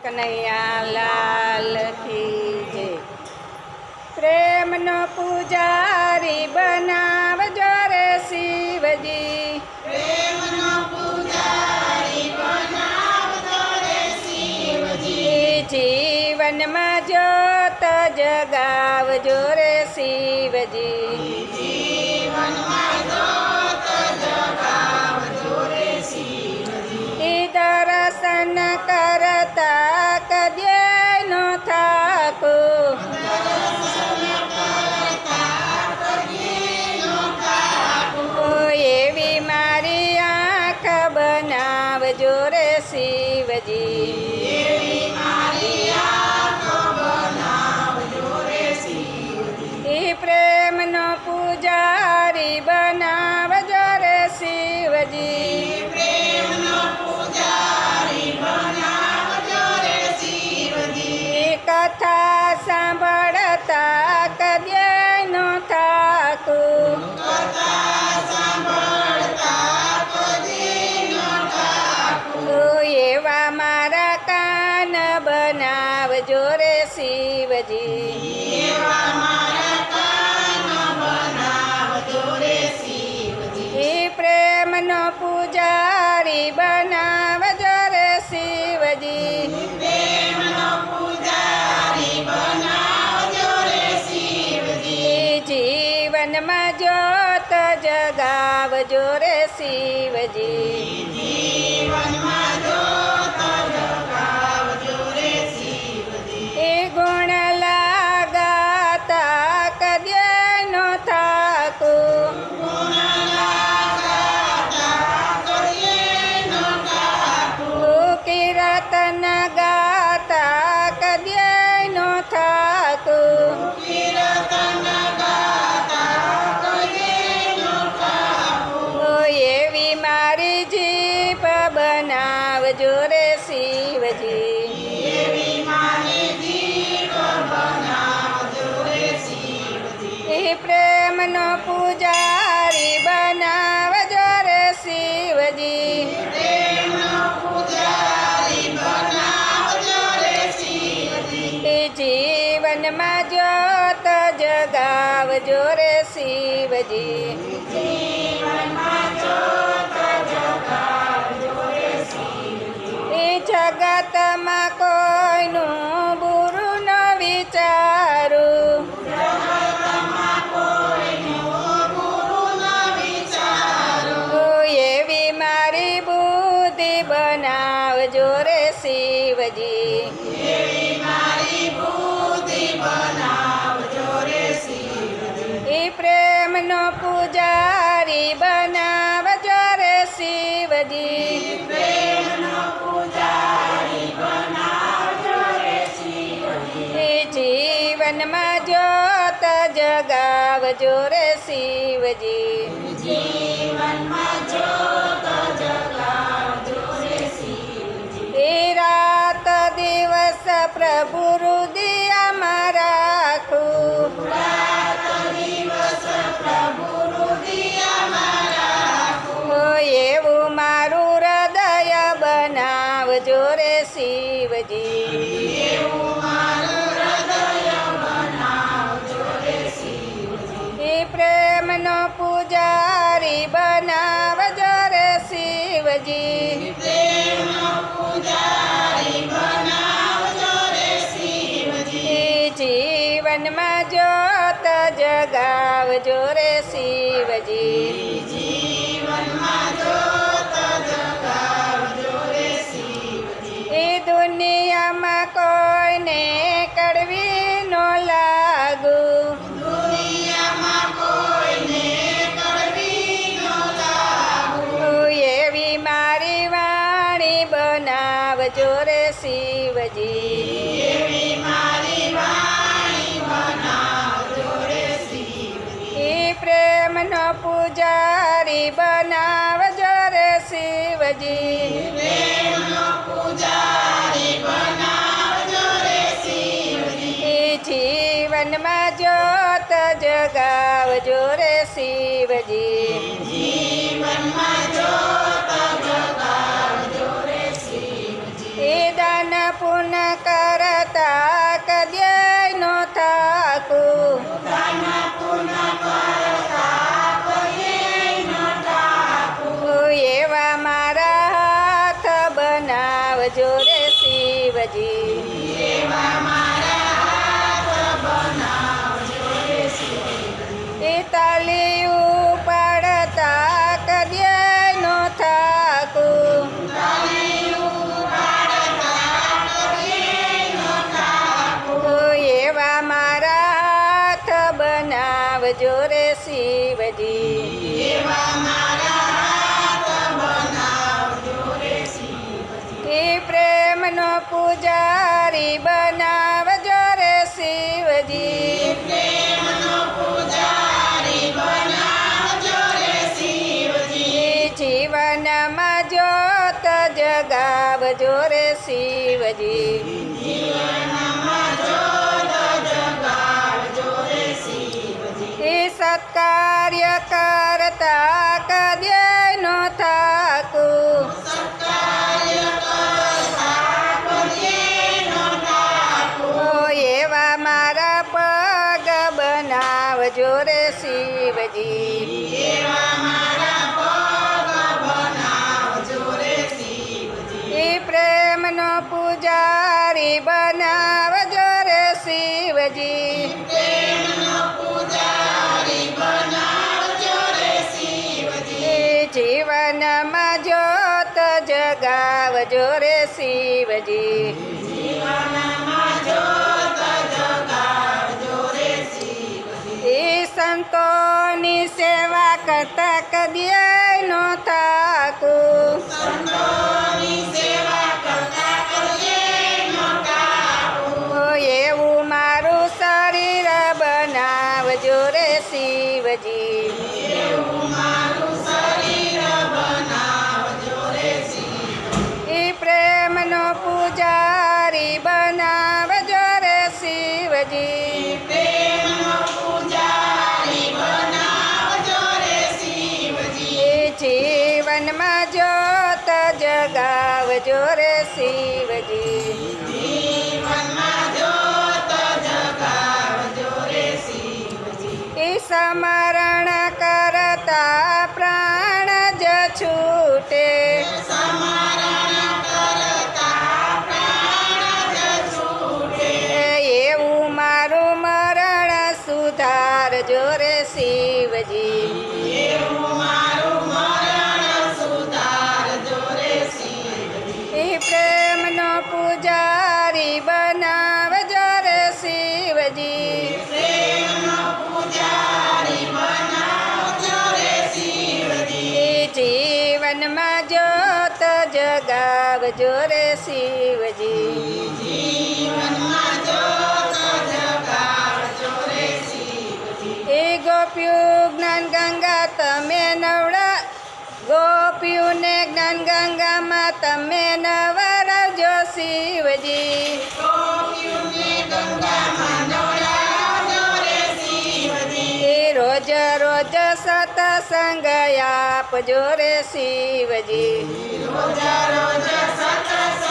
કનૈયા લાલ કી જય। પ્રેમનો પૂજારી બનાવજો રે શિવજી, પ્રેમનો પૂજારી બનાવજો રે શિવજી, જીવનમાં જ્યોત જગાવજો રે શિવજી, જીવનમાં જ્યોત જગાવજો રે શિવજી, દર્શન કરતા કદ્યે નો થાકું, એવી મારી આંખ બનાવજો રે શિવજી, એવી મારી આંખો બનાવજો રે શિવજી, પ્રેમનો પૂજારી બનાવજો રે શિવજી, પ્રેમનો પૂજારી બનાવજો રે શિવજી, કથા સાંભળતા કદ્યે નો થાકું, કથા સાંભળતા કદી ન થાકું, એવા મારા કાન બનાવજો રે શિવજી, એવા મારા કાન બનાવજો રે શિવજી, પ્રેમનો પૂજારી બનાવજો રે શિવજી, પ્રેમનો પૂજારી બનાવજો રે શિવજી, જીવનમાં જ્યોત જગાવજો રે શિવજી, જીવનમાં જ્યોત જગાવજો રે શિવજી, ગુણ લાગાતા કદ્યે નો થાકું, ગુણ લાગાતા કદી ન થાકું, કીર્તન ગાતા કદ્યે નો થાકું, કીર્તન ગાતા કદી ન થાકું, એવી મારી જીભ બનાવજો રે શિવજી, એવી મારી જીભ બનાવજો રે શિવજી, પ્રેમનો પૂજારી બનાવજો રે શિવજી, પ્રેમનો પૂજારી બનાવજો રે શિવજી, જીવનમાં જ્યોત જગાવજો રે શિવજી, જીવનમાં જ્યોત જગાવજો રે શિવજી, જગતમાં કોઈનું બુરું ન વિચારું, જગતમાં કોઈનું બુરું ન વિચારો, એવી મારી બુદ્ધિ બનાવજો રે શિવજી, એવી મારી બુદ્ધિ બનાવજો રે શિવજી, પ્રેમનો પૂજારી બનાવજો રે શિવજી, પ્રેમનો પૂજારી બનાવજો રે શિવજી, જીવનમાં જ્યોત જગાવજો રે શિવજી, જીવનમાં જ્યોત જગાવજો રે શિવજી, રાત દિવસ પ્રભુ હૃદયમાં રાખું, રાત દિવસ પ્રભુ હૃદયમાં રાખું, એવું મારું હૃદય બનાવજો રે શિવજી, એવું મારું હૃદય બનાવજો રે શિવજી, પ્રેમનો પૂજારી બનાવજો રે શિવજી, પ્રેમનો પૂજારી બનાવજો રે શિવજી, જીવનમાં જ્યોત જગાવજો રે શિવજી, જીવનમાં જ્યોત જગાવજો રે શિવજી, દુનિયામાં કોઈને કડવી નો લાગુ, દુનિયામાં કોઈને કડવી ન લાગુ, એવી મારી વાણી બનાવજો રે શિવજી, એવી મારી વાણી બનાવજો રે શિવજી, પ્રેમનો પૂજારી બનાવજો રે શિવજી, પ્રેમનો પૂજારી બનાવજો રે શિવજી, જીવનમાં જ્યોત જગાવજો રે શિવજી, જીવનમાં જ્યોત જગાવજો રે દાન પુણ્ય પૂન કરતા કદ્યાય નો થાકું દાન પુન કરતા કદીય ન થાકું. એવા મારા હાથ બનાવજો રે શિવજી એવા મારા હાથ બનાવજો રે શિવજી. એ તાલી ઉપાડતા કદ્યાય નો થાકું તાલી ઉપાડતા કદીય ન થાકું. એવા મારા હાથ બનાવજો રે શિવજી એવા મારા હાથ બનાવજો રે શિવજી. એ પ્રેમનો પૂજારી બનાવજો રે શિવજી પ્રેમનો પૂજારી બનાવજો રે શિવજી. એ જીવનમાં જ્યોત જગાવજો રે શિવજી જીવનમાં જ્યોત જગાવજો રે શિવજી. એ સત્કાર્ય કરતા કદ્યાય નો થાકું સત્કાર્ય કરતા કદીય ન થાકું. એવા મારા પગ બનાવજો રે શિવજી એવા મારા પગ બનાવજો રે શિવજી. એ પ્રેમનો પૂજારી બનાવજો રે શિવજી પ્રેમનો પૂજારી બનાવજો રે શિવજી. એ જીવનમાં જ્યોત જગાવજો રે શિવજી જીવનમાં જ્યોત જગાવજો રે શિવજી. એ સંતોની સેવા કરતા કદ્યાય નો થાકું સંતોની સેવા કરતા કદીય ન થાકું. એવું મારું શરીર બનાવજો રે શિવજી એવું મારું શરીર બનાવજો રે શિવજી. એ પ્રેમનો પૂજારી બનાવજો રે શિવજી પ્રેમનો પૂજારી બનાવજો રે શિવજી. એ જીવનમાં જ્યોત જગાવજો રે શિવજી જીવનમાં જ્યોત જગાવજો રે શિવજી. એ સ્મરણ કરતા પ્રાણ જ છૂટે સ્મરણ કરતા પ્રાણ જ છૂટે. એવું મારું મરણ સુધારજો રે શિવજી એવું મારું મરણ સુધારજો રે શિવજી. એ પ્રેમનો પૂજારી બનાવજો રે શિવજી પ્રેમનો પૂજારી બનાવજો રે શિવજી. એ જીવનમાં જ્યોત જગાવજો રે શિવજી જીવનમાં જ્યોત જગાવજો રે શિવજી. એ ગોપ્યું જ્ઞાન ગંગા તમે નવડા ગોપીઓને જ્ઞાન ગંગામાં તમે નવરાવજો શિવજી ગોપીઓને ગંગામાં નવડાવજો રે શિવજી. એ રોજ રોજ સતસંગ આપજો રે શિવજી રોજ રોજ સત્સંગ